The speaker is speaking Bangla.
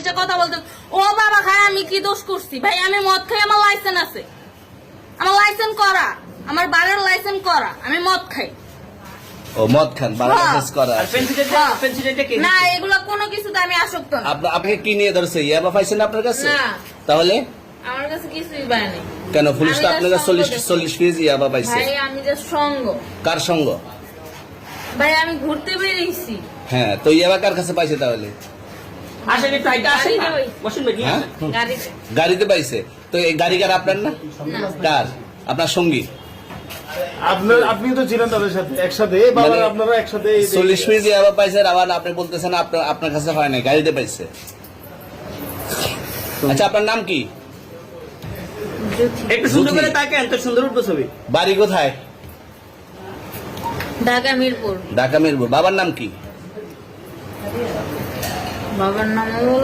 যে কথা বলতে ও বাবা খায় আমি কি দোষ করছি ভাই আমি মদ খাই আমার লাইসেন্স আছে আমার লাইসেন্স করা আমার বারের লাইসেন্স করা আমি মদ খাই ও মদ খান বারের লাইসেন্স করা আর পেন্সিলটা কে না এগুলা কোনো কিছুতে আমি আসক্ত না আপনাকে কি নিয়ে ধরছে ইয়াবা পাইছেন আপনার কাছে না তাহলে আমার কাছে কিছুই পায়নি কেন পুলিশ তো আমি আপনার কাছে just সঙ্গ 40 কেজি ইয়াবা পাইছে ভাই আমি যে সঙ্গ কার সঙ্গ ভাই আমি ঘুরতে বেরিয়েছি হ্যাঁ তো ইয়াবা কার কাছে পাইছে তাহলে আসেন একটু হাইটা আসেন না। গাড়িতে ওই। বসুন ভাই নিয়ে হ্যাঁ? আসেন। গাড়িতে গাড়িতে পাইছে তো এই গাড়ি কার আপনার না কার আপনার সঙ্গী আপনি তো ছিলেন তাদের সাথে একসাথে বাবা মানে আপনারা একসাথে 40 কেজি ইয়াবা পাইছে আবার আপনি বলতেছেন আপনার কাছে হয় না গাড়িতে পাইছে আচ্ছা আপনার নাম কি একটু সুন্দর বুঝি। করে তাকে এত সুন্দর উঠবো ছবি বাড়ি কোথায় ঢাকা মিরপুর ঢাকা মিরপুর বাবার নাম কি বাবার নাম হলো